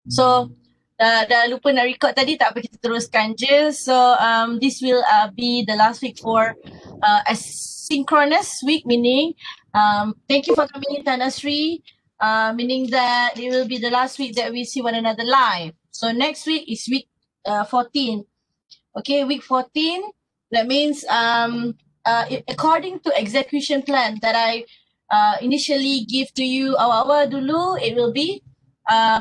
So dah lupa nak record tadi, tak apa, kita teruskan je. So this will be the last week for asynchronous week, meaning thank you for coming in, Tanasri, meaning that it will be the last week that we see one another live. So next week is week 14. Okay, week 14, that means according to execution plan that I initially give to you awal-awal dulu, it will be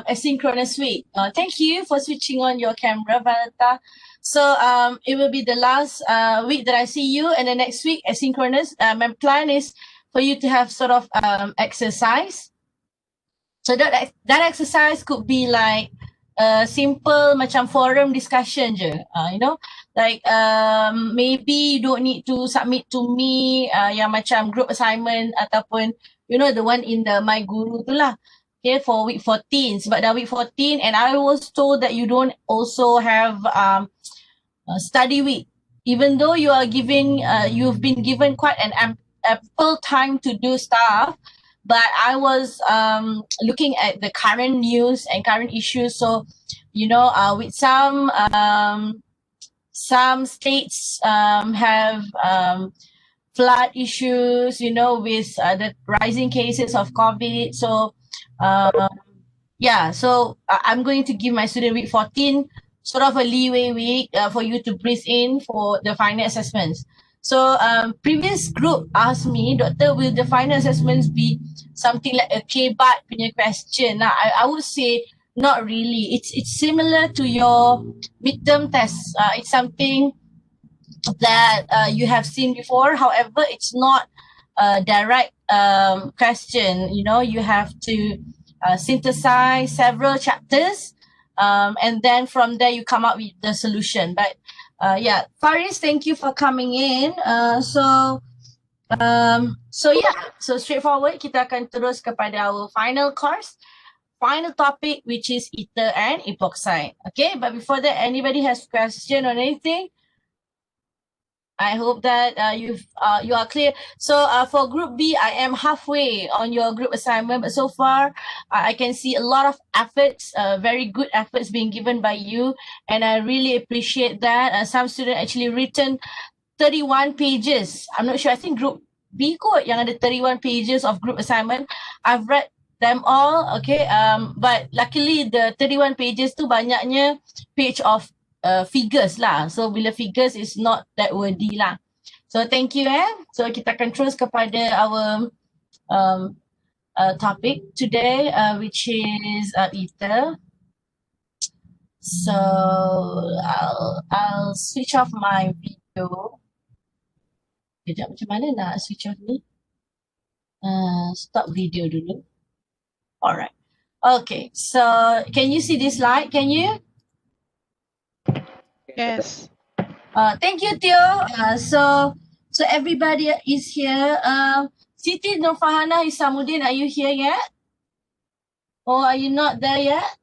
asynchronous week. Thank you for switching on your camera, Valenta. So it will be the last week that I see you, and the next week asynchronous. My plan is for you to have sort of exercise. So that exercise could be like simple macam forum discussion je, you know, like maybe you don't need to submit to me yang macam group assignment ataupun you know the one in the My Guru tu lah. Okay, for week 14, sebab dah week 14 and I was told that you don't also have study week, even though you are giving you've been given quite an ample time to do stuff. But I was looking at the current news and current issues. So, you know, with some states have flood issues, you know, with the rising cases of COVID. So, yeah, so I'm going to give my student week 14 sort of a leeway week for you to breathe in for the final assessments. So previous group asked me, Doctor, will the final assessments be something like a KBAT punya question? Now, I would say not really. It's similar to your midterm test. It's something that you have seen before. However, it's not a direct question. You know, you have to synthesize several chapters, and then from there you come up with the solution. But yeah, Faris, thank you for coming in. So straightforward, kita akan terus kepada our final course, final topic, which is ether and epoxide. Okay, but before that, anybody has question or anything? I hope that you are clear. So for Group B, I am halfway on your group assignment, but so far I can see a lot of efforts, very good efforts being given by you, and I really appreciate that. Some students actually written 31 pages. I'm not sure, I think Group B kot yang ada 31 pages of group assignment. I've read them all, okay, but luckily the 31 pages tu banyaknya page of figures lah. So bila figures is not that wordy lah. So thank you So kita akan terus kepada our topic today, which is ether. So I'll switch off my video. Kejap, macam mana nak switch off ni? Stop video dulu. Alright. Okay, so can you see this slide? Can you? Yes. Thank you, Theo. So everybody is here. Siti Nurfahana Isamuddin, are you here yet? Or are you not there yet?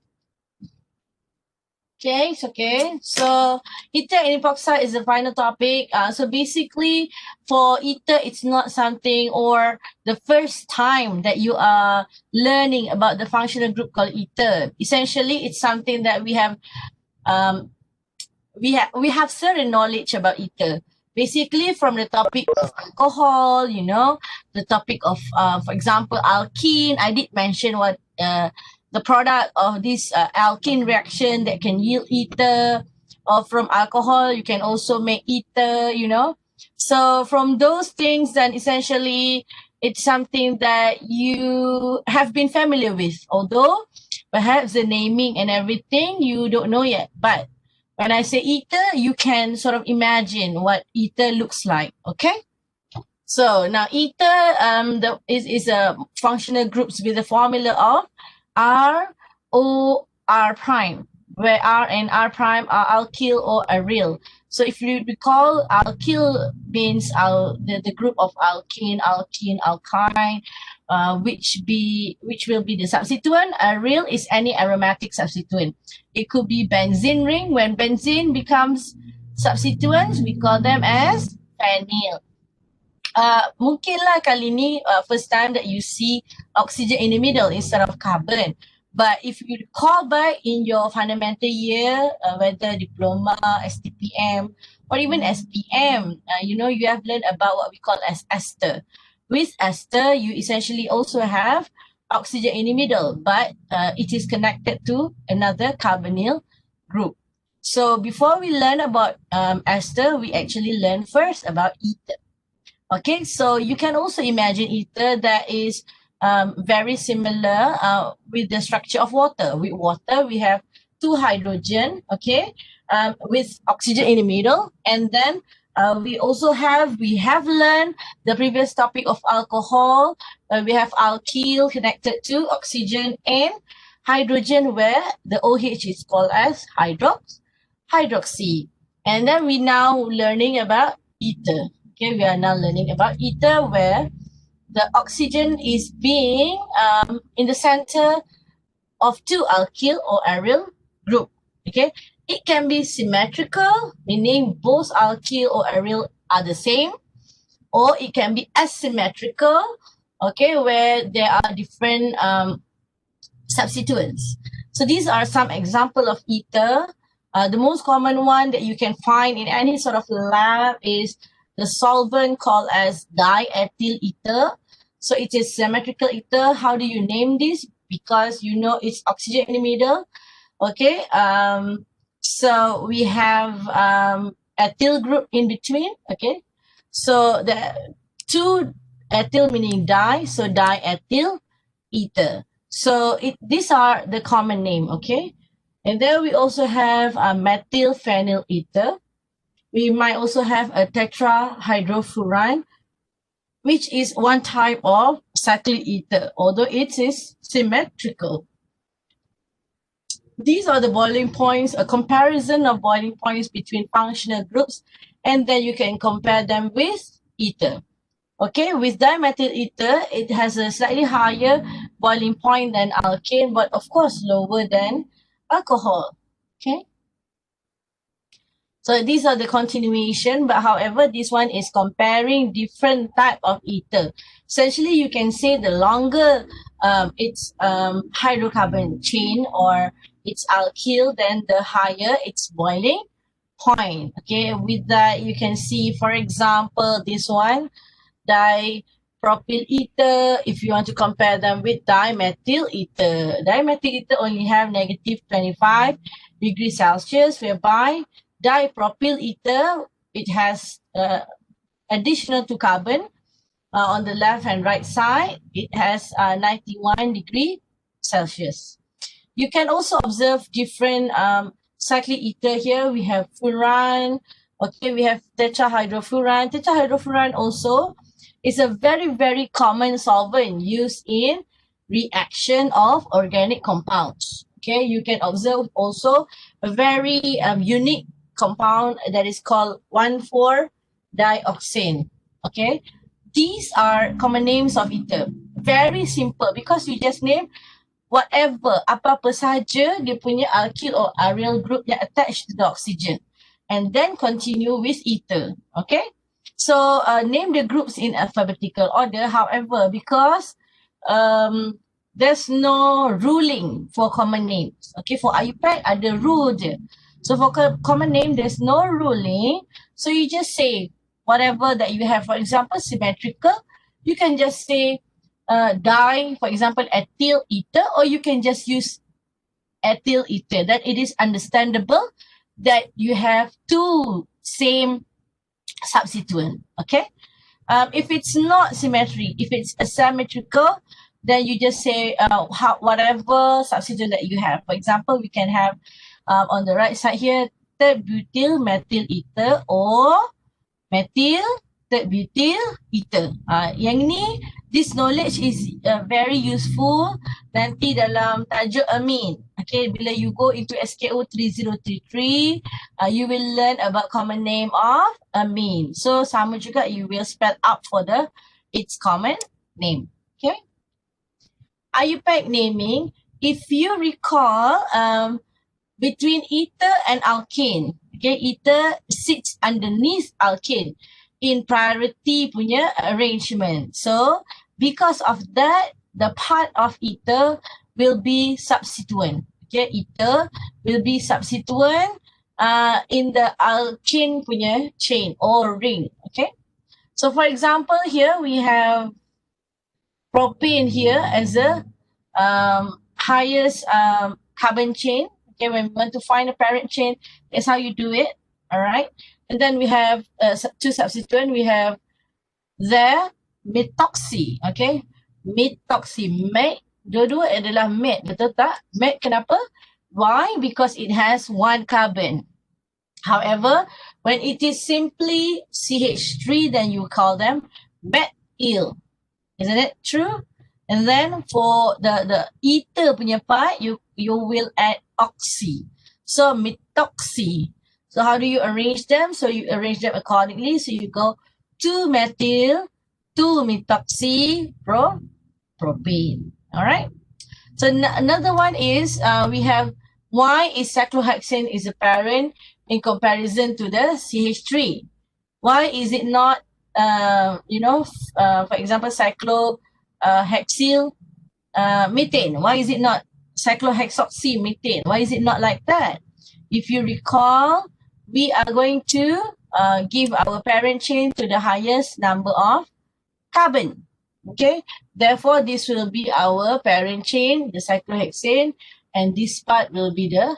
Okay, it's okay. So ether and epoxide is the final topic. So basically for ether, it's not something or the first time that you are learning about the functional group called ether. Essentially, it's something that we have certain knowledge about ether. Basically, from the topic of alcohol, you know, the topic of, for example, alkene. I did mention what the product of this alkene reaction that can yield ether, or from alcohol, you can also make ether, you know. So from those things, then essentially, it's something that you have been familiar with, although perhaps the naming and everything you don't know yet. But when I say ether, you can sort of imagine what ether looks like, okay? So now ether is a functional groups with the formula of R-O-R prime, where R and R prime are alkyl or aryl. So if you recall, alkyl means the group of alkene, alkyne, which will be the substituent. Aryl is any aromatic substituent. It could be benzene ring. When benzene becomes substituents, we call them as phenyl. Mungkinlah kali ni first time that you see oxygen in the middle instead of carbon. But if you recall back in your fundamental year, whether diploma, STPM, or even SPM, you have learned about what we call as ester. With ester, you essentially also have oxygen in the middle, but it is connected to another carbonyl group. So before we learn about ester, we actually learn first about ether. Okay, so you can also imagine ether that is very similar with the structure of water. With water, we have two hydrogen, okay, with oxygen in the middle. And then we have learned the previous topic of alcohol. We have alkyl connected to oxygen and hydrogen, where the OH is called as hydroxy. And then we now learning about ether. Okay, we are now learning about ether, where the oxygen is being in the center of two alkyl or aryl group. Okay, it can be symmetrical, meaning both alkyl or aryl are the same, or it can be asymmetrical, okay, where there are different substituents. So these are some example of ether. The most common one that you can find in any sort of lab is the solvent called as diethyl ether. So it is symmetrical ether. How do you name this? Because it's oxygen in the middle. Okay. So we have ethyl group in between. Okay. So the two ethyl meaning di, so diethyl ether. So these are the common name. Okay. And then we also have methylphenyl ether. We might also have a tetrahydrofuran, which is one type of cyclic ether, although it is symmetrical. These are the boiling points, a comparison of boiling points between functional groups, and then you can compare them with ether. Okay, with dimethyl ether, it has a slightly higher boiling point than alkane, but of course lower than alcohol. Okay. So these are the continuation, but however, this one is comparing different type of ether. Essentially, you can say the longer its hydrocarbon chain or its alkyl, then the higher its boiling point. Okay, with that, you can see, for example, this one, dipropyl ether, if you want to compare them with dimethyl ether. Dimethyl ether only have negative 25 degrees Celsius, whereby dipropyl ether, it has additional two carbon on the left and right side. It has 91 degree Celsius. You can also observe different cyclic ether here. We have furan. Okay, we have tetrahydrofuran. Tetrahydrofuran also is a very, very common solvent used in reaction of organic compounds. Okay, you can observe also a very unique compound that is called 1,4-dioxane. Okay, these are common names of ether. Very simple, because you just name whatever, apa-apa saja dia punya alkyl or aryl group yang attached to the oxygen, and then continue with ether. Okay, so name the groups in alphabetical order. However, because there's no ruling for common names. Okay, for IUPAC ada rule je. So for common name, there's no ruling. So you just say whatever that you have. For example, symmetrical, you can just say for example, ethyl ether, or you can just use ethyl ether. That it is understandable that you have two same substituent. Okay. If it's not symmetry, if it's asymmetrical, then you just say whatever substituent that you have. For example, we can have on the right side here, third-butyl methyl ether or methyl third-butyl ether. Yang ni, this knowledge is very useful nanti dalam tajuk amine. Okay, bila you go into SKO3023, you will learn about common name of amine. So sama juga, you will spell out for its common name. Okay. IUPAC naming, if you recall, between ether and alkane, okay, ether sits underneath alkane in priority punya arrangement. So because of that, the part of ether will be substituent. Okay, ether will be substituent in the alkene punya chain or ring. Okay, so for example, here we have propane here as a highest carbon chain. Okay, when we want to find a parent chain, that's how you do it. All right, and then we have two substituent. We have the methoxy. Okay, methoxy, met, dua-dua adalah met, betul tak? Met kenapa? Why? Because it has one carbon. However, when it is simply CH3, then you call them methyl. Isn't it true? And then for the ether punya part, you will add oxy. So methoxy. So how do you arrange them? So you arrange them accordingly. So you go 2-methyl, 2-methoxy, propane. All right. So another one is we have why is cyclohexane is a parent in comparison to the CH3? Why is it not for example, cyclohexyl methane? Why is it not cyclohexoxy methane? Why is it not like that? If you recall, we are going to give our parent chain to the highest number of carbon. Okay, therefore this will be our parent chain, the cyclohexane, and this part will be the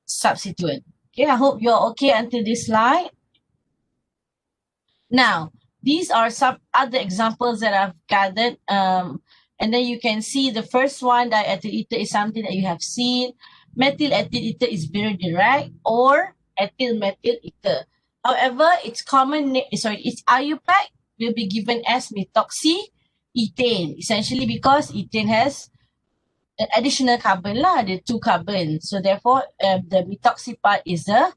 substituent. Okay, I hope you're okay until this slide. Now, these are some other examples that I've gathered. And then you can see the first one, diethyl ether, is something that you have seen. Methyl ethyl ether is very direct, or ethyl methyl ether. However, its its IUPAC will be given as methoxy ethane, essentially because ethane has an additional carbon lah, the 2 carbon. So therefore, the methoxy part is the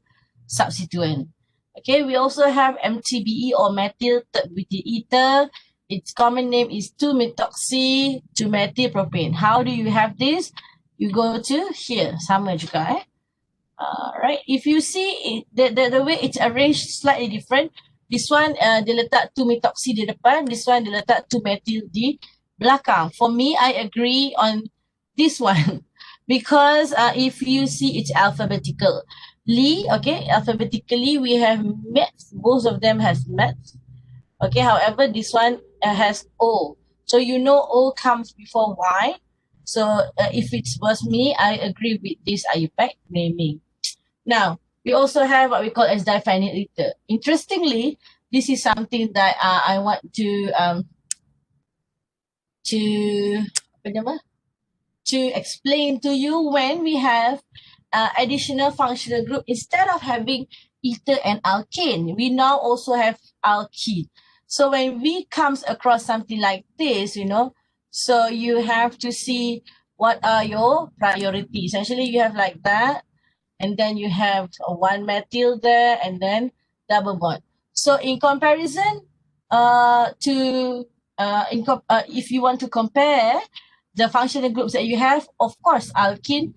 substituent. Okay, we also have MTBE or methyl butyl ether. Its common name is 2-methoxy 2-methyl propane. How do you have this? You go to here, sama juga right. If you see the way it's arranged slightly different. This one dia letak 2-methoxy di depan, this one dia letak 2-methyl di belakang. For me, I agree on this one because if you see it's alphabetical. Alphabetically we have meths, both of them has meths. Okay, however, this one has O. So you know O comes before Y. So if it was me, I agree with this IUPAC naming. Now, we also have what we call as diphenyl ether. Interestingly, this is something that I want to explain to you. When we have additional functional group, instead of having ether and alkane, we now also have alkene. So when we comes across something like this, so you have to see what are your priorities. Essentially, you have like that, and then you have a 1-methyl there, and then double bond. So in comparison if you want to compare the functional groups that you have, of course, alkene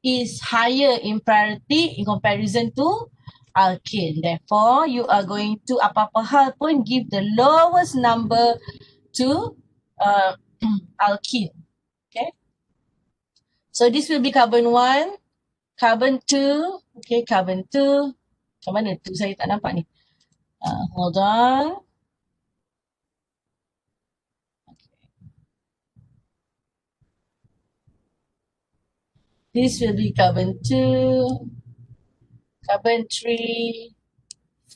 is higher in priority in comparison to alkane. Therefore, you are going to apa-apa hal pun give the lowest number to alkene. Okay. So this will be carbon 1, carbon 2. Okay, carbon 2. Macam mana tu? Saya tak nampak ni. Hold on. This will be carbon 2, carbon 3,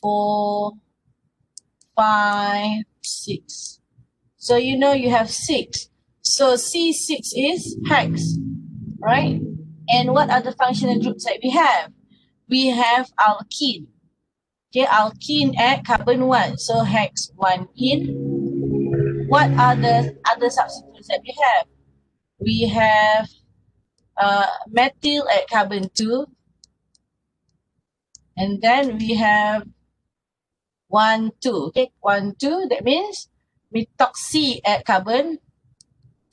4, 5, 6. So you know you have 6. So C6 is hex, right? And what are the functional groups that we have? We have alkene. Okay, alkene at carbon 1. So hex 1 in. What are the other substitutes that we have? We have methyl at carbon 2. And then we have 1, 2. Okay, 1, 2. That means methoxy at carbon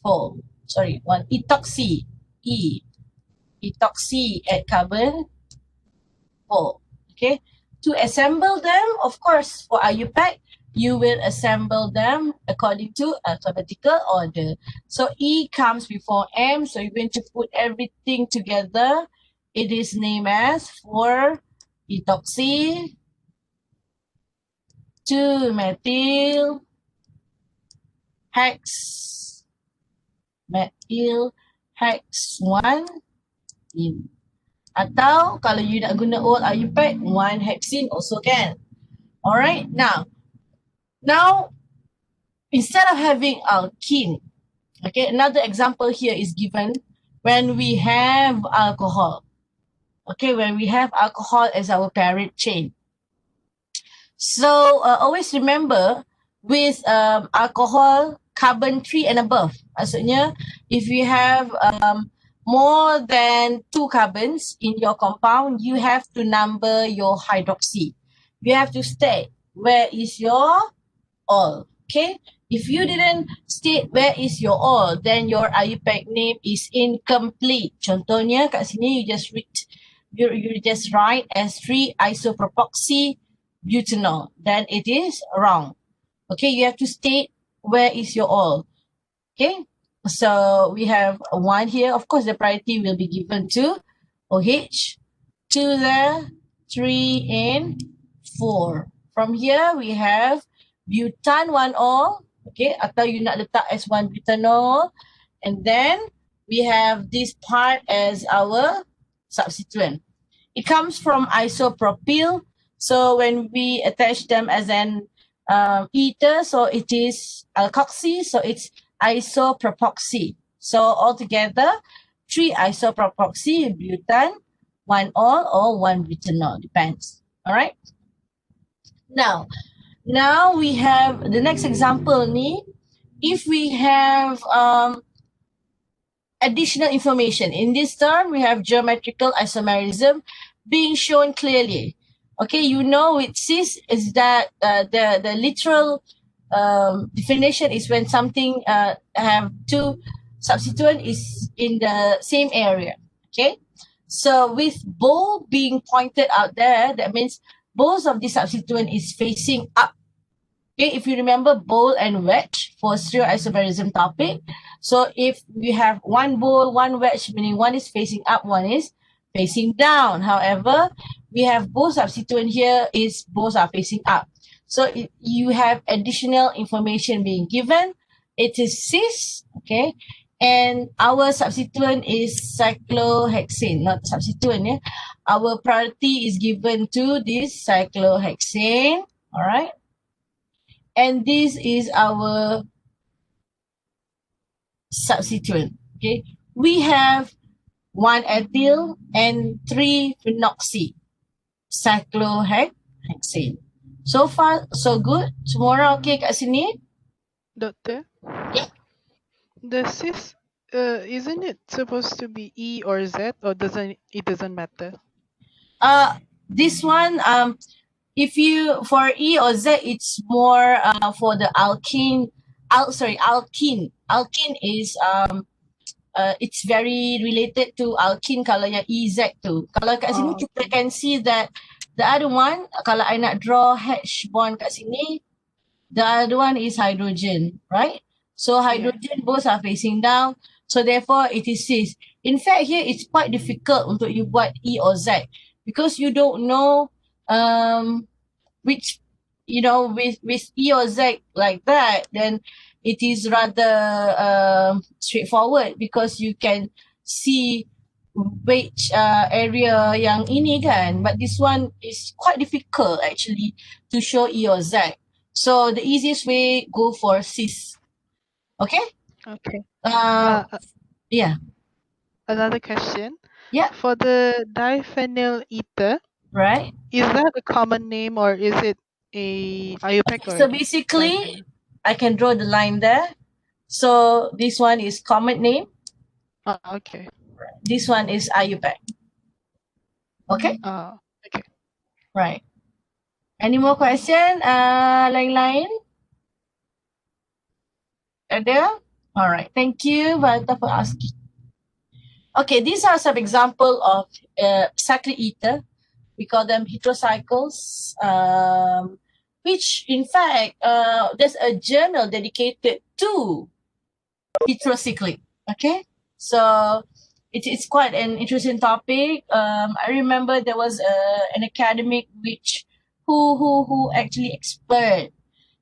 4. Sorry, 1 ethoxy. Ethoxy at carbon 4. Okay. To assemble them, of course, for IUPAC, you will assemble them according to alphabetical order. So E comes before M, so you're going to put everything together. It is named as 4-ethoxy, 2-methyl, hex, methyl, hex 1, in. Atau kalau you nak guna old IUPAC, 1-hexene also can. Alright, now instead of having alkene, okay, another example here is given when we have alcohol. Okay, when we have alcohol as our parent chain. So always remember with alcohol, carbon 3 and above. Maksudnya, if you have more than 2 carbons in your compound, you have to number your hydroxy. You have to state where is your all. Okay, if you didn't state where is your all, then your IUPAC name is incomplete. Contohnya kat sini you just write as 3-isopropoxy butanol, then it is wrong. Okay, you have to state where is your all. Okay, so we have 1 here. Of course, the priority will be given to OH, 2 there, 3 and 4. From here, we have butan 1-ol. Okay, atau you nak letak as 1-butanol. And then we have this part as our substituent. It comes from isopropyl. So when we attach them as an ether, so it is alkoxy, so it's isopropoxy. So altogether, 3-isopropoxy butan, 1-ol or 1-butanol, depends. All right. Now we have the next example ni. If we have additional information in this term, we have geometrical isomerism being shown clearly. Okay, you know with cis is that the literal definition is when something have 2 substituent is in the same area. Okay, so with bowl being pointed out there, that means both of the substituent is facing up. Okay, if you remember bowl and wedge for stereoisomerism topic, so if we have 1 bowl, 1 wedge, meaning one is facing up, one is facing down. However, we have both substituent here is both are facing up. So you have additional information being given. It is cis, okay, and our substituent is cyclohexane, not substituent. Yeah, our priority is given to this cyclohexane. All right. And this is our substituent. Okay, we have 1-ethyl and 3-phenoxy cyclohexane. So far, so good. Semua okay kat sini? Doctor? Yeah. The cis, isn't it supposed to be E or Z, or it doesn't matter? This one, if you for E or Z, it's more for the alkene. Alkene. Alkene is it's very related to alkene kalau yang EZ tu. Kalau kat sini kita can see that the other one, kalau I nak draw H bond kat sini, the other one is hydrogen, right? So hydrogen both are facing down. So therefore it is cis. In fact, here it's quite difficult untuk you buat E or Z because you don't know which, you know, with E or Z like that, then it is rather straightforward because you can see which area yang ini kan. But this one is quite difficult actually to show E or Z. So the easiest way, go for cis. Okay? Okay. Yeah. Another question. Yeah. For the diphenyl ether, Right. Is that a common name or is it a IUPAC? So basically, I can draw the line there. So this one is common name. Okay. This one is IUPAC. Okay? Okay. Right. Any more question? Lain-lain? Ada? All right. Thank you, Valta, for asking. Okay, these are some example of cyclic ether. We call them heterocycles. which in fact, there's a journal dedicated to heterocyclic. Okay, so it's quite an interesting topic. I remember there was an academic which who actually expert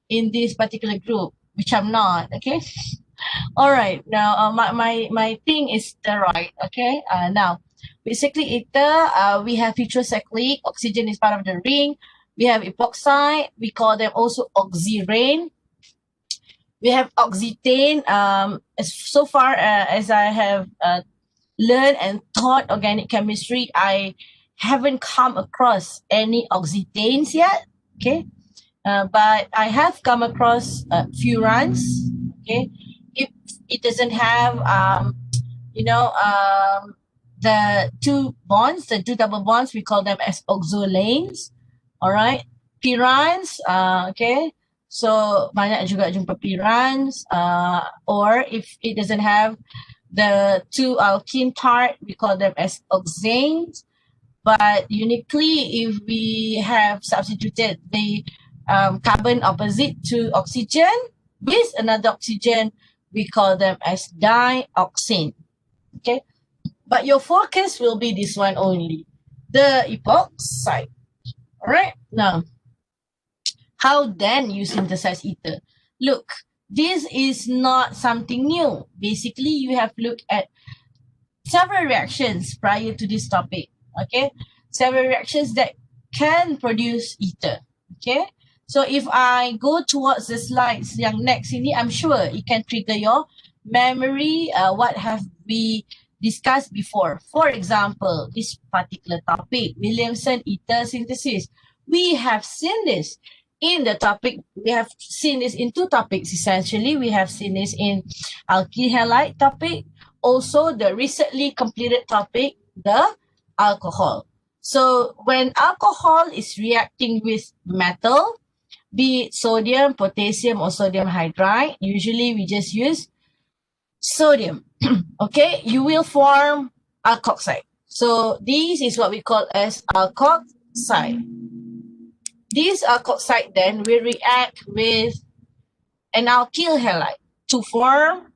in this particular group, which I'm not. Okay, all right. Now, my thing is steroid. Okay. Now, basically, we have heterocyclic. Oxygen is part of the ring. We have epoxide. We call them also oxyrane. We have oxetane. So far as I have learned and taught organic chemistry, I haven't come across any oxetanes yet. Okay. But I have come across furans. Okay, if it doesn't have you know the the two double bonds, we call them as oxolanes. All right, pyrans. Okay, so banyak juga jumpa pyrans. Or if it doesn't have the two alkene part, we call them as oxanes. But uniquely, if we have substituted the carbon opposite to oxygen with another oxygen, we call them as dioxane. Okay, but your focus will be this one only, the epoxide. All right, now how then you synthesize ether? Look, this is not something new. Basically, you have looked at several reactions prior to this topic. Okay, several reactions that can produce ether. Okay, so if I go towards the slides yang next ini, I'm sure it can trigger your memory. What have we discussed before? For example, this particular topic, Williamson ether synthesis. We have seen this in the topic. We have seen this in two topics essentially. We have seen this in alkyl halide topic. Also, the recently completed topic, the alcohol. So when alcohol is reacting with metal, be it sodium, potassium, or sodium hydride, usually we just use sodium. Okay, you will form alkoxide. So this is what we call as alkoxide. This alkoxide then will react with an alkyl halide to form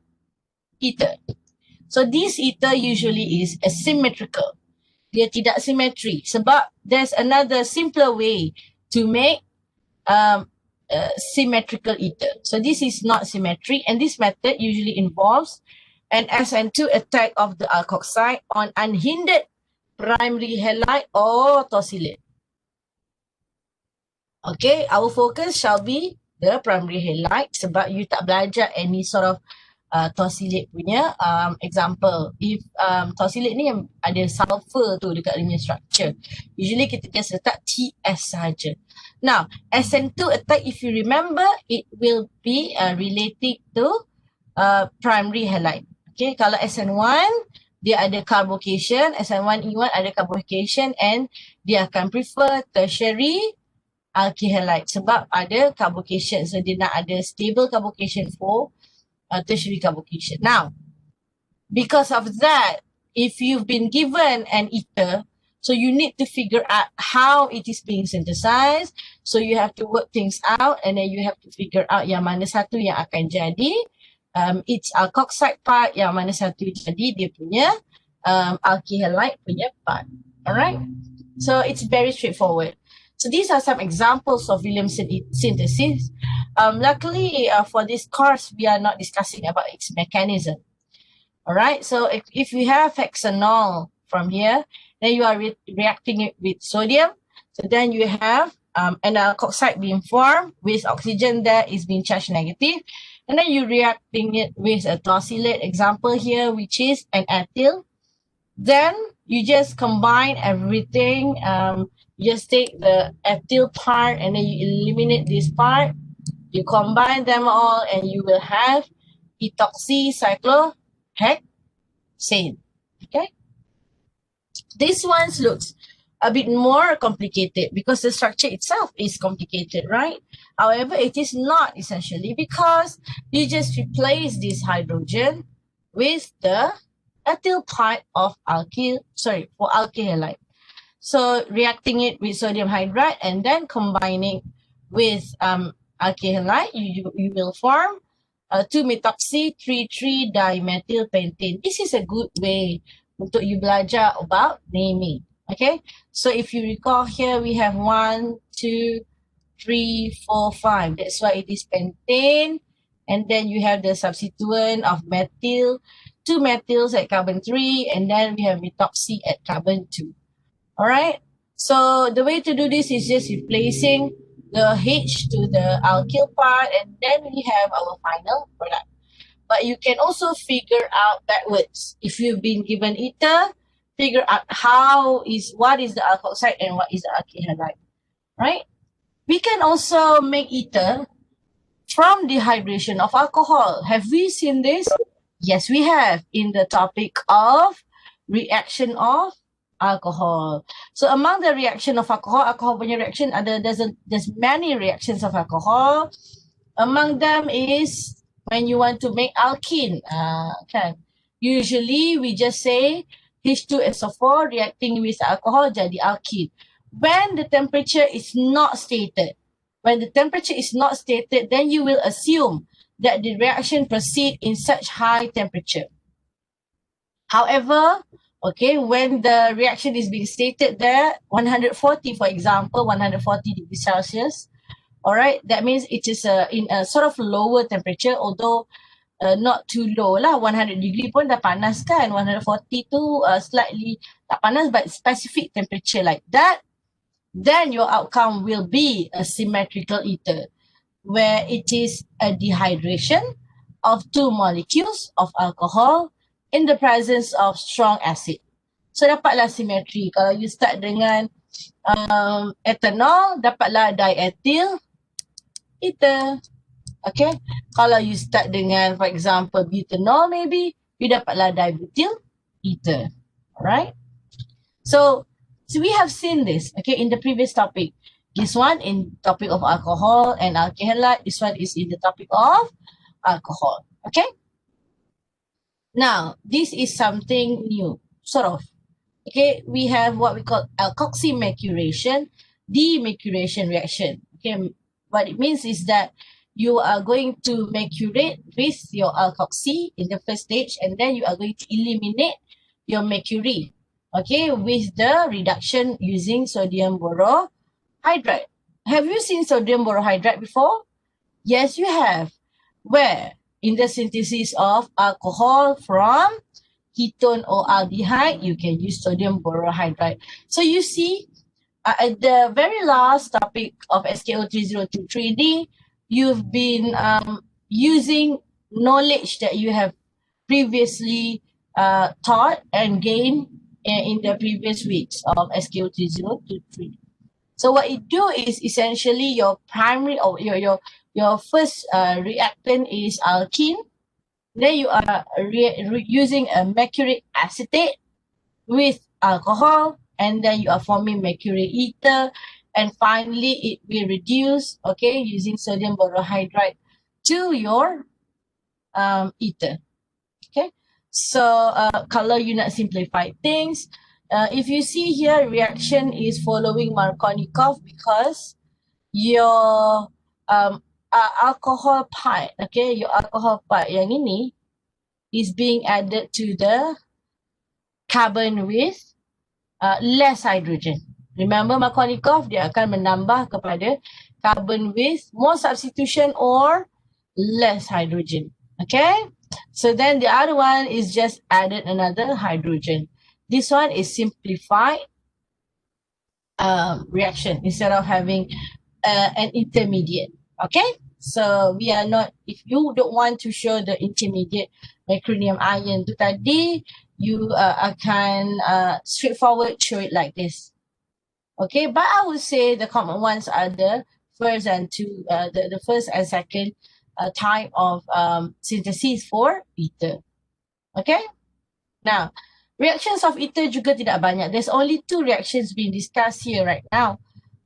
ether. So this ether usually is asymmetrical. Dia tidak symmetry sebab there's another simpler way to make symmetrical ether. So this is not symmetric, and this method usually involves an SN2 attack of the alkoxide on unhindered primary halide or tosylate. Okay, our focus shall be the primary halide sebab you tak belajar any sort of tosylate punya example. If tosylate ni yang ada sulfur tu dekat dia punya structure, usually kita just letak TS saja. Now, SN2 attack, if you remember, it will be related to primary halide. Okay, kalau SN1 dia ada carbocation, SN1E1 ada carbocation, and dia akan prefer tertiary alkyl halide sebab ada carbocation. So dia nak ada stable carbocation for tertiary carbocation. Now, because of that, if you've been given an ether, so you need to figure out how it is being synthesized. So you have to work things out, and then you have to figure out yang mana satu yang akan jadi its alkoxide part, yang mana satu jadi dia punya alkyl halide punya part. Alright, so it's very straightforward. So these are some examples of Williamson synthesis. Luckily for this course, we are not discussing about its mechanism. All right, so if we have hexanol from here, then you are reacting it with sodium. So then you have an alkoxide being formed with oxygen that is being charged negative. And then you reacting it with a tosylate example here, which is an ethyl. Then you just combine everything. You just take the ethyl part and then you eliminate this part. You combine them all and you will have epoxycyclohexane. Okay. This one looks a bit more complicated because the structure itself is complicated, right? However, it is not essentially because you just replace this hydrogen with the ethyl part of alkyl halide. So reacting it with sodium hydride and then combining with alkyl halide, you will form 2-methoxy-3,3-dimethyl-pentane. This is a good way untuk you belajar about naming. Okay, so if you recall here, we have 1, 2, 3, 4, 5. That's why it is pentane. And then you have the substituent of methyl, 2 methyls at carbon 3, and then we have methoxy at carbon 2. All right. So the way to do this is just replacing the H to the alkyl part, and then we have our final product. But you can also figure out backwards. If you've been given ether, figure out what is the alkoxide and what is the alkyl halide, right? We can also make ether from dehydration of alcohol. Have we seen this? Yes, we have in the topic of reaction of alcohol. So among the reaction of alcohol punya reaction there's many reactions of alcohol. Among them is when you want to make alkene. Okay. Usually we just say H2SO4 reacting with alcohol jadi alkene. When the temperature is not stated, then you will assume that the reaction proceeds in such high temperature. However, okay, when the reaction is being stated there, 140, for example, 140 degrees Celsius, all right, that means it is in a sort of lower temperature, although not too low lah. 100 degree pun dah panas kan. 140 tu slightly tak panas, but specific temperature like that, then your outcome will be a symmetrical ether, where it is a dehydration of 2 molecules of alcohol in the presence of strong acid. So dapatlah symmetry. Kalau you start dengan ethanol, dapatlah diethyl ether. Okay. Kalau you start dengan, for example, butanol, maybe you dapatlah dibutyl ether. Alright. So we have seen this, okay, in the previous topic. This one in topic of alcohol and alkyl halide. This one is in the topic of alcohol. Okay. Now, this is something new, sort of. Okay, we have what we call alkoxy mercuration, demercuration reaction. Okay, what it means is that you are going to mercurate with your alkoxy in the first stage, and then you are going to eliminate your mercury, okay, with the reduction using sodium borohydride. Have you seen sodium borohydride before? Yes, you have. Where? In the synthesis of alcohol from ketone or aldehyde, you can use sodium borohydride. So you see, at the very last topic of SKO3023D, you've been using knowledge that you have previously taught and gained in the previous weeks of SKO3023. So what it do is essentially your primary or your first reactant is alkene. Then you are using a mercuric acetate with alcohol, and then you are forming mercury ether, and finally it will reduce, okay, using sodium borohydride to your ether. Okay, so kalau you nak simplify things, if you see here, reaction is following Markovnikov because your alcohol part, okay, your alcohol part yang ini is being added to the carbon with less hydrogen. Remember Markovnikov, dia akan menambah kepada carbon with more substitution or less hydrogen. Okay, so then the other one is just added another hydrogen. This one is simplified reaction instead of having an intermediate. Okay, so we are not, if you don't want to show the intermediate mercurium ion tu tadi, you akan straightforward show it like this. Okay, but I would say the common ones are the first and the first and second type of synthesis for ether. Okay, now reactions of ether juga tidak banyak. There's only 2 reactions being discussed here right now.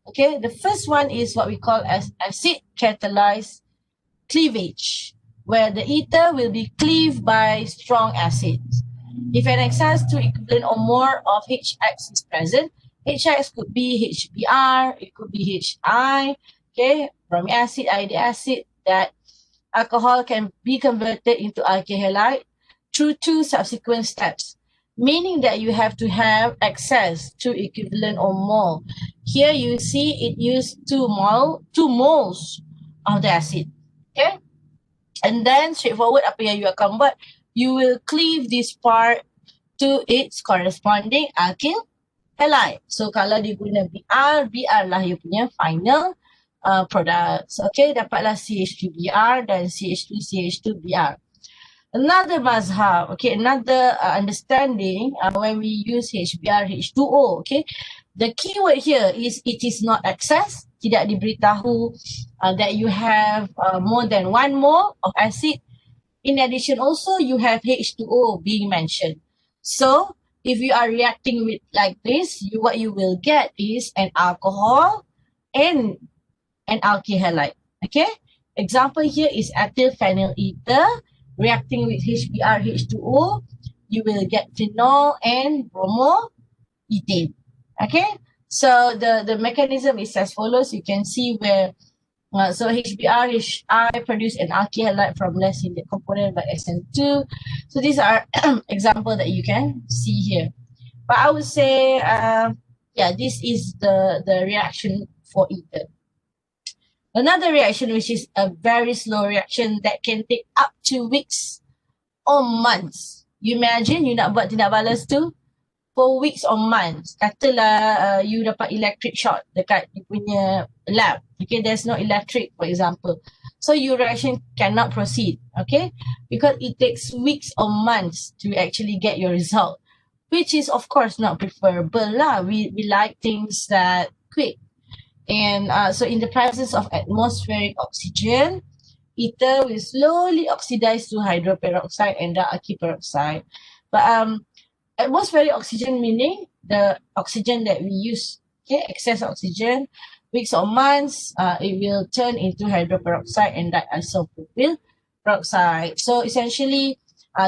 Okay, the first one is what we call as acid-catalyzed cleavage, where the ether will be cleaved by strong acids. If an excess to equivalent or more of HX is present, HX could be HBr, it could be HI, okay, bromic acid, iodic acid, that alcohol can be converted into alkyl halide through two subsequent steps, meaning that you have to have access to equivalent or mole. Here you see it used 2 moles of the acid. Okay? And then straightforward, apa yang you akan buat, you will cleave this part to its corresponding alkyl halide. So kalau dia guna BR lah you punya final products. Okay, dapatlah CH3Br dan CH2CH2Br. Another mazhab, okay, another understanding when we use HBr, H2O, okay. The keyword here is it is not excess, tidak diberitahu that you have more than 1 mole of acid. In addition, also you have H2O being mentioned. So if you are reacting with like this, what you will get is an alcohol and an alkyl halide. Okay. Example here is ethyl phenyl ether reacting with HBr, H2O. You will get phenol and bromoethane. Okay. So the mechanism is as follows. You can see where so HBr, HI produce an alkyl halide from less in the component by SN2. So these are example that you can see here. But I would say, yeah, this is the reaction for ether. Another reaction, which is a very slow reaction that can take up to weeks or months. You imagine you nak buat tindak balas tu for weeks or months. Katalah you dapat electric shock dekat you punya lab. Okay, there's no electric, for example. So your reaction cannot proceed, okay? Because it takes weeks or months to actually get your result, which is of course not preferable lah. We like things that quick. And so in the presence of atmospheric oxygen, ether will slowly oxidize to hydroperoxide and alkyl peroxide. But atmospheric oxygen meaning the oxygen that we use, okay, excess oxygen, weeks or months, it will turn into hydroperoxide and diisopropyl peroxide. So essentially,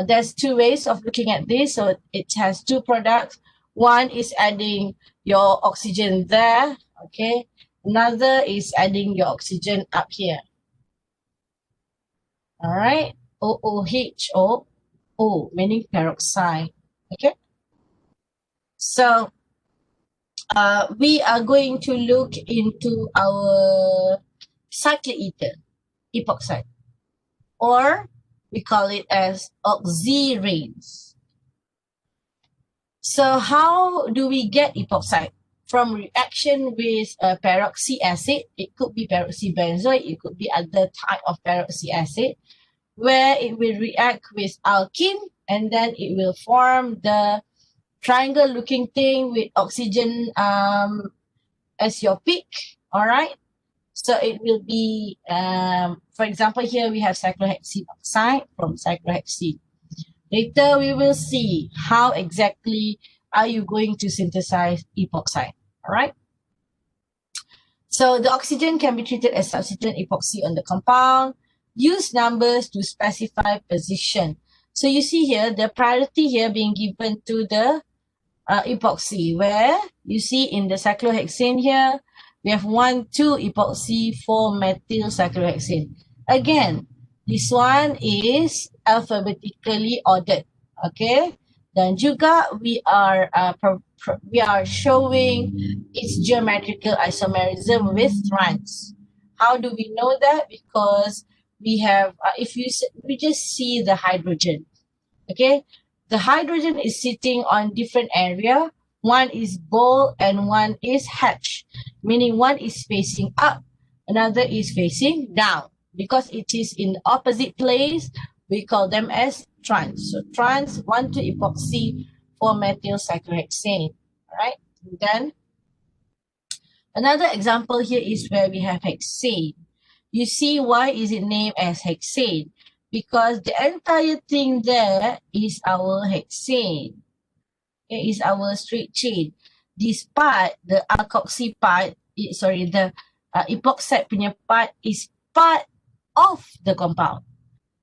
there's two ways of looking at this. So it has two products. One is adding your oxygen there, okay. Another is adding your oxygen up here. All right, OOH, O, meaning peroxide. Okay. So we are going to look into our cyclic ether, epoxide, or we call it as oxyranes. So how do we get epoxide? From reaction with peroxy acid, it could be peroxybenzoate, it could be other type of peroxy acid, where it will react with alkene and then it will form the triangle looking thing with oxygen as your peak. All right. So it will be, for example, here we have cyclohexene oxide from cyclohexene. Later we will see how exactly are you going to synthesize epoxide. All right. So the oxygen can be treated as substituent epoxy on the compound. Use numbers to specify position. So you see here, the priority here being given to the epoxy, where you see in the cyclohexane here, we have 1, 2 epoxy, 4 methyl cyclohexane. Again, this one is alphabetically ordered. Okay. Dan juga we are showing its geometrical isomerism with trans. How do we know that? Because we have, we just see the hydrogen. Okay, the hydrogen is sitting on different area. One is bold and one is hatch, meaning one is facing up, another is facing down. Because it is in the opposite place, we call them as trans. So trans 1,2 epoxy 4 methyl cyclohexane. All right. And then another example here is where we have hexane. You see why is it named as hexane? Because the entire thing there is our hexane. It is our straight chain. This part, the alkoxy part, the epoxide punya part is part of the compound.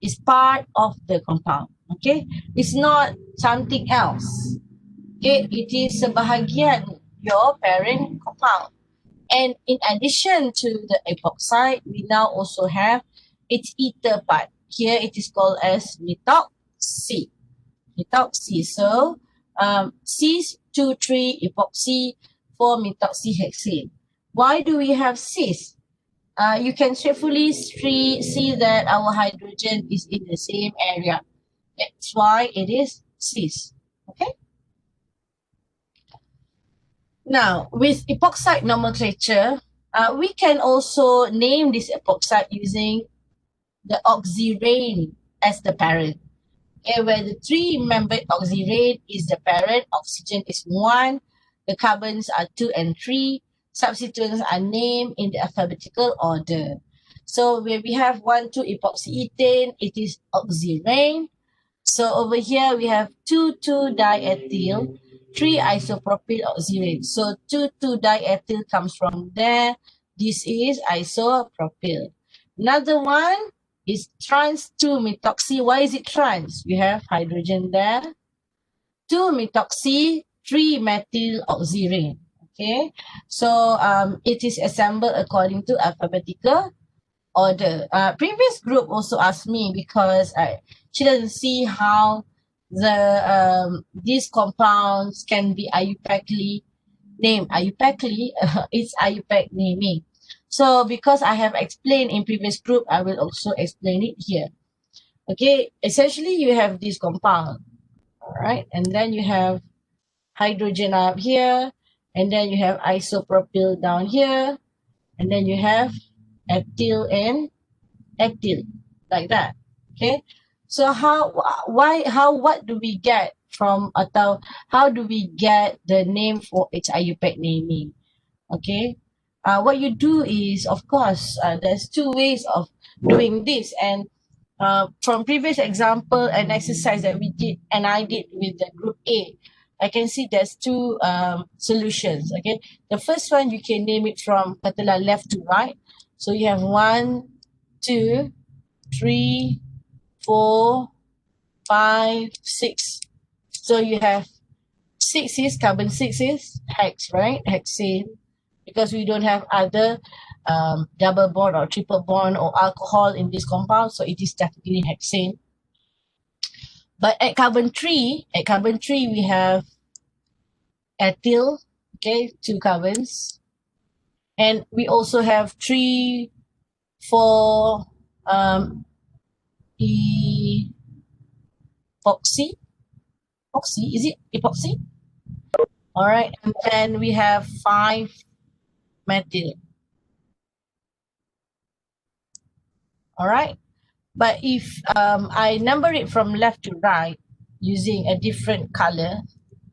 It's part of the compound. Okay, it's not something else. Okay, it is sebahagian your parent compound. And in addition to the epoxide, we now also have its ether part. Here it is called as methoxy. Methoxy. So cis-2,3 epoxy for methoxyhexane. Why do we have cis? You can straightforwardly see that our hydrogen is in the same area. That's why it is cis. Okay. Now, with epoxide nomenclature, we can also name this epoxide using the oxyrane as the parent. Okay, where the three-membered oxyrane is the parent, oxygen is 1, the carbons are 2 and 3, substituents are named in the alphabetical order. So where we have 1,2-epoxyethane, it is oxyrane. So over here we have 2,2-diethyl, 3-isopropyl oxyrane. So 2,2-diethyl comes from there. This is isopropyl. Another one is trans-2-methoxy. Why is it trans? We have hydrogen there. 2-methoxy, 3-methyl oxyrane. Okay, so it is assembled according to alphabetical order. Previous group also asked me because she doesn't see how the these compounds can be IUPACly named. IUPACly, it's IUPAC naming. So because I have explained in previous group, I will also explain it here. Okay, essentially you have this compound, all right, and then you have hydrogen up here, and then you have isopropyl down here, and then you have ethyl and ethyl, like that. Okay, so what do we get from, atau how do we get the name for its IUPAC naming? Okay, what you do is, of course, there's two ways of doing this, and from previous example and exercise that we did and I did with the group A, I can see there's two solutions. Okay, the first one you can name it from katalah left to right. So you have 1, 2, 3, 4, 5, 6. So you have 6 is carbon, 6 is hex, right? Hexane, because we don't have other double bond or triple bond or alcohol in this compound, so it is definitely hexane. But at carbon 3, we have ethyl, okay, 2 carbons, and we also have 3, 4 epoxy. Is it epoxy? All right, and then we have 5 methyl. All right, but if I number it from left to right using a different color,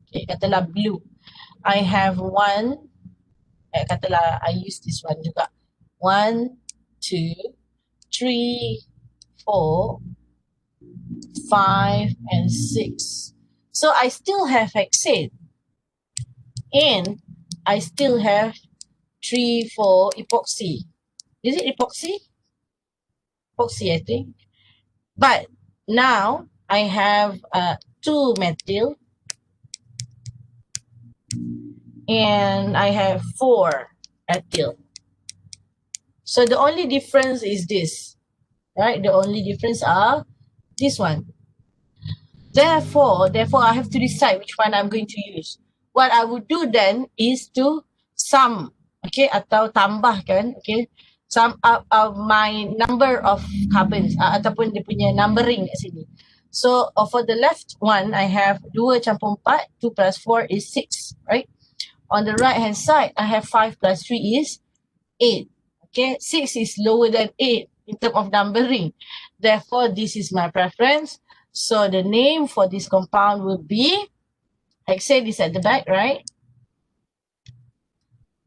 okay, katalah blue, I have 1, katalah I use this one juga, 1, 2, 3, 4, 5, and 6. So I still have hexane, and I still have 3, 4 epoxy. Is it epoxy? Epoxy, I think. But now I have 2 methyl, and I have 4 ethyl. So the only difference is this, right? The only difference are this one. Therefore, I have to decide which one I'm going to use. What I would do then is to sum, okay, atau tambahkan, okay, sum up my number of carbons ataupun dia punya numbering kat sini. So for the left one, I have 2 campur 4, 2 plus 4 is 6, right? On the right hand side, I have 5 plus 3 is 8. Okay, 6 is lower than 8 in terms of numbering. Therefore, this is my preference. So the name for this compound will be, hexane is at the back, right?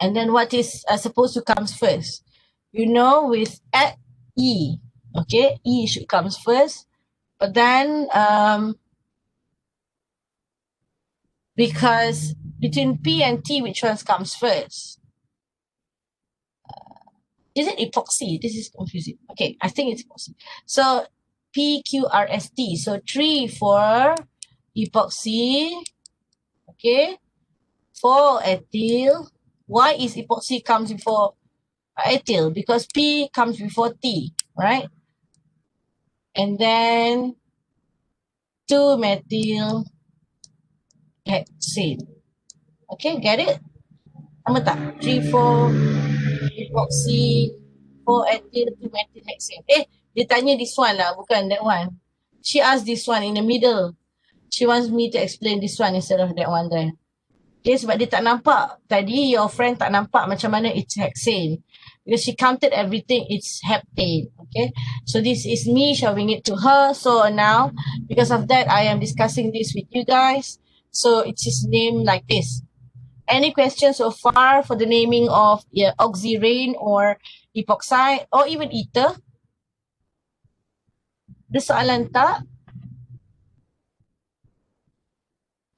And then what is supposed to comes first? You know, with at E, okay, E should comes first. But then, because between P and T, which one comes first? Is it epoxy? This is confusing. Okay, I think it's epoxy. So PQRST. So 3 for epoxy. Okay. 4 ethyl. Why is epoxy comes before ethyl? Because P comes before T, right? And then 2-methyl hexane. Okay, get it? Sama tak? 3,4 epoxy 4-ethyl 2-methyl hexane. Dia tanya this one lah, bukan that one. She asked this one in the middle. She wants me to explain this one instead of that one there. Okay, sebab dia tak nampak. Tadi your friend tak nampak macam mana it's hexane. Because she counted everything, it's heptane. Okay, so this is me showing it to her. So now, because of that, I am discussing this with you guys. So it's his name like this. Any questions so far for the naming of oxyrane or epoxide or even ether? Ada soalan tak?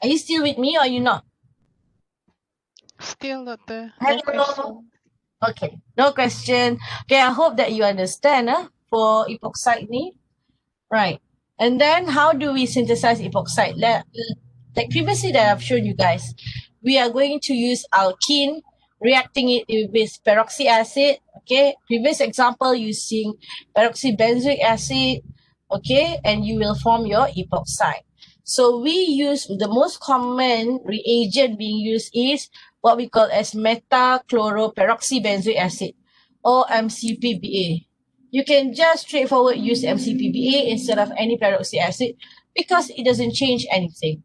Are you still with me or are you not? Still not the no Hello. question. Okay, no question. Okay, I hope that you understand for epoxide ni. Right. And then how do we synthesize epoxide? Like previously that I've shown you guys, we are going to use alkene, reacting it with peroxy acid. Okay, previous example using peroxybenzoic acid. Okay, and you will form your epoxide. So we use the most common reagent being used is what we call as metachloroperoxybenzoic acid or MCPBA. You can just straightforward use MCPBA instead of any peroxy acid because it doesn't change anything.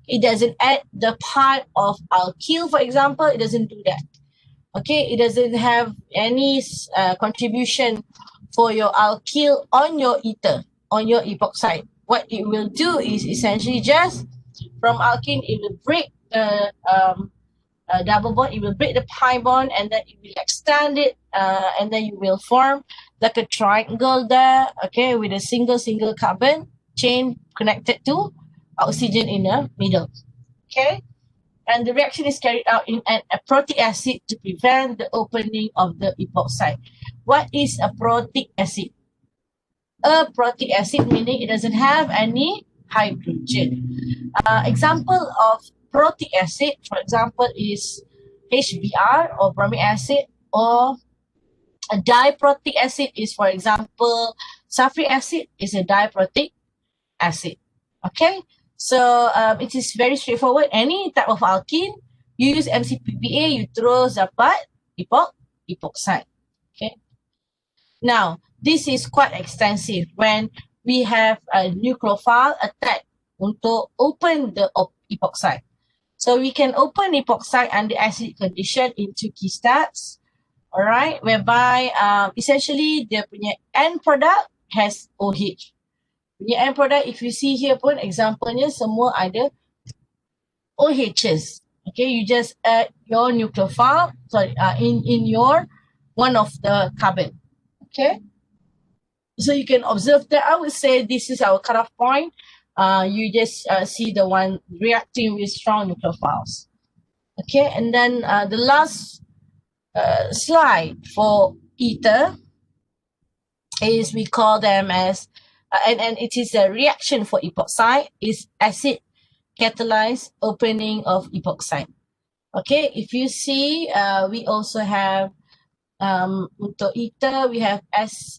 It doesn't add the part of alkyl, for example. It doesn't do that. Okay, it doesn't have any contribution for your alkyl on your ether, on your epoxide. What it will do is essentially just from alkene, it will break the double bond, it will break the pi bond, and then it will extend it, and then you will form like a triangle there, okay, with a single carbon chain connected to oxygen in the middle, okay? And the reaction is carried out in a protic acid to prevent the opening of the epoxide. What is a protic acid? A protic acid meaning it doesn't have any hydrogen. Example of protic acid, for example, is HBr or bromic acid, or a diprotic acid is, for example, sulfuric acid is a diprotic acid. Okay, so it is very straightforward. Any type of alkene, you use MCPBA, you throw dapat epoxide. Okay. Now, this is quite extensive when we have a nucleophile attack untuk open the epoxide. So we can open epoxide under acid condition in 2 key steps. Alright, whereby essentially the punya end product has OH. Punya end product, if you see here pun example-nya semua ada OHs. Okay, you just add your nucleophile, in your one of the carbon. Okay, so you can observe that. I would say this is our cutoff point. You just see the one reacting with strong nucleophiles. Okay, and then the last slide for ether is we call them as and it is a reaction for epoxide is acid catalyzed opening of epoxide. Okay, if you see we also have untuk ether we have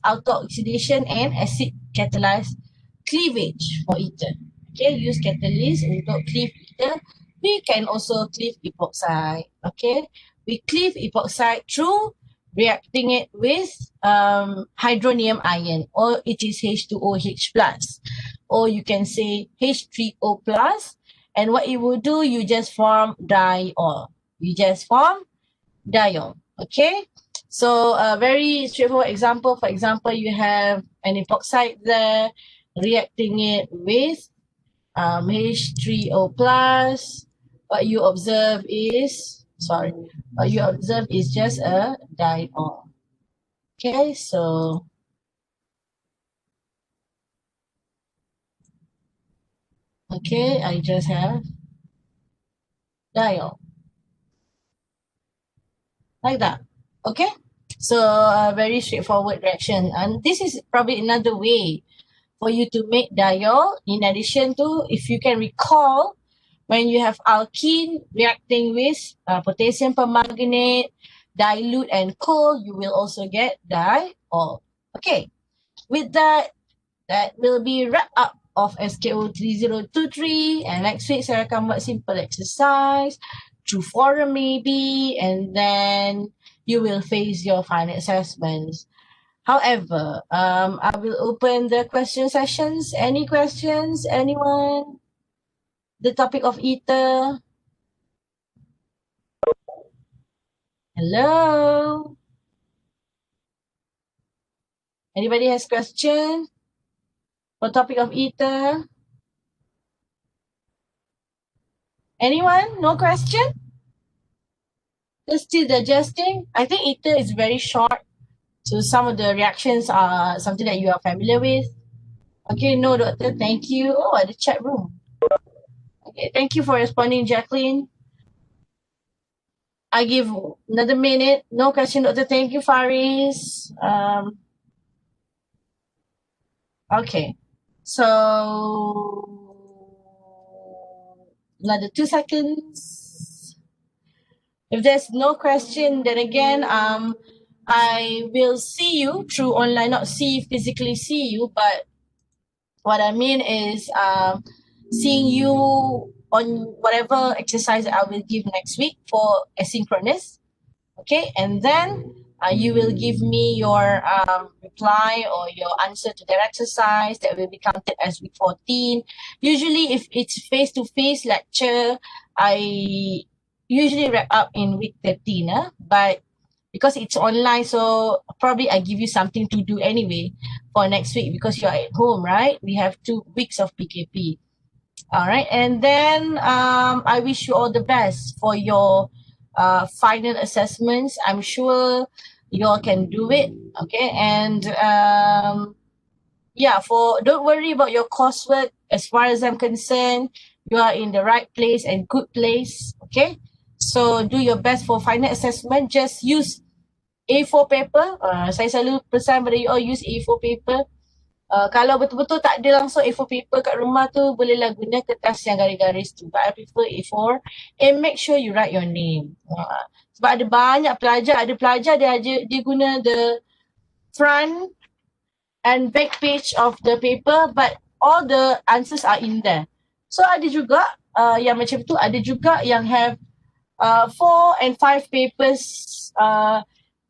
autooxidation and acid catalyzed cleavage for ether. Okay, use catalyst untuk cleave ether. We can also cleave epoxide. Okay, we cleave epoxide through reacting it with hydronium ion, or it is H2OH plus, or you can say H3O plus. And what it will do, you just form diol. You just form diol. Okay, so a very straightforward example. For example, you have an epoxide there reacting it with H3O plus. What you observe is just a diol. Okay, so okay, I just have diol like that. Okay, so a very straightforward reaction, and this is probably another way for you to make diol. In addition to, if you can recall, When you have alkene reacting with potassium permanganate, dilute and cold, you will also get diol. Okay, with that, that will be wrap up of SKO3023, and next week saya akan buat simple exercise, true forum maybe, and then you will face your final assessments. However, I will open the question sessions. Any questions? Anyone? The topic of ether. Hello? Anybody has question for topic of ether? Anyone? No question? Just still digesting? I think ether is very short. So some of the reactions are something that you are familiar with. Okay, no, doctor, thank you. Oh, at the chat room. Okay, thank you for responding, Jacqueline. I give another minute. No question, doctor. Thank you, Faris. Okay, so another 2 seconds. If there's no question, then again, I will see you through online, not physically see you, but what I mean is seeing you on whatever exercise I will give next week for asynchronous. Okay, and then you will give me your reply or your answer to that exercise that will be counted as week 14. Usually if it's face-to-face lecture, I usually wrap up in week 13, but because it's online, so probably I give you something to do anyway for next week because you're at home, right? We have 2 weeks of PKP. All right, and then I wish you all the best for your final assessments. I'm sure you all can do it. Okay, and yeah, don't worry about your coursework. As far as I'm concerned, you are in the right place and good place. Okay, so do your best for final assessment. Just use A4 paper. Saya selalu pesan pada you all use A4 paper. Kalau betul-betul tak ada langsung A4 paper kat rumah tu, bolehlah guna kertas yang garis-garis tu. But I prefer A4. And make sure you write your name. Sebab ada banyak pelajar, dia guna the front and back page of the paper, but all the answers are in there. So ada juga yang macam tu, ada juga yang have 4 and 5 papers,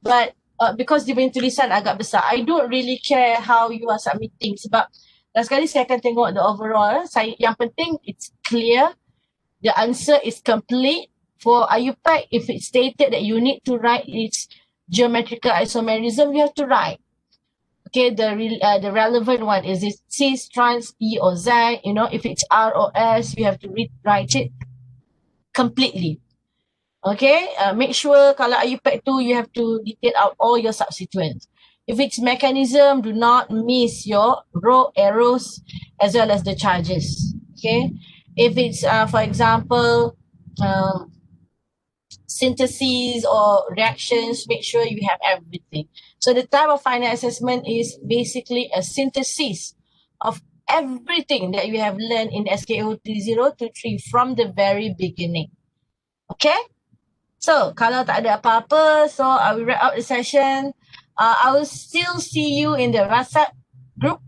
but because dia punya tulisan agak besar. I don't really care how you are submitting sebab last sekali saya akan tengok the overall. Yang penting it's clear, the answer is complete. For IUPAC, if it's stated that you need to write its geometrical isomerism, you have to write. Okay, the relevant one is it cis, trans, E or Z. You know, if it's R or S, you have to write it completely. Okay, make sure kalau IUPAC tu, you have to detail out all your substituents. If it's mechanism, do not miss your row arrows as well as the charges. Okay, if it's for example syntheses or reactions, make sure you have everything. So the type of final assessment is basically a synthesis of everything that you have learned in SKO3023 from the very beginning. Okay? So, kalau tak ada apa-apa, so I will wrap up the session. I will still see you in the WhatsApp group,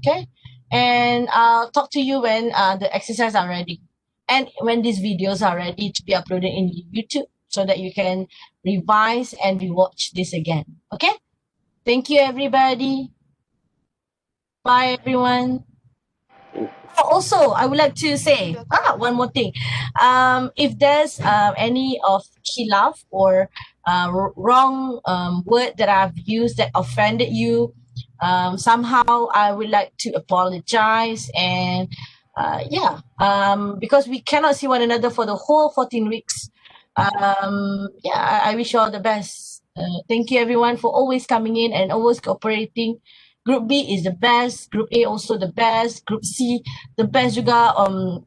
okay? And I'll talk to you when the exercises are ready. And when these videos are ready to be uploaded in YouTube so that you can revise and rewatch this again, okay? Thank you, everybody. Bye, everyone. Also, I would like to say one more thing. If there's any of khilaf or wrong word that I've used that offended you, somehow I would like to apologize. And because we cannot see one another for the whole 14 weeks. I wish you all the best. Thank you, everyone, for always coming in and always cooperating. Group B is the best. Group A also the best. Group C the best juga,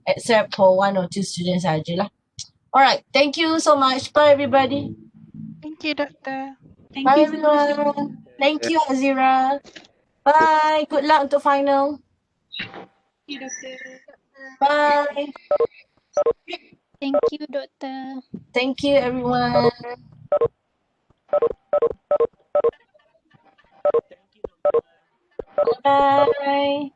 except for 1 or 2 students saja lah. Alright, thank you so much. Bye, everybody. Thank you, Doctor. Bye, everyone. Thank you, Azira. Bye. Good luck untuk final. Thank you, Doctor. Bye. Thank you, Doctor. Thank you, everyone. Bye.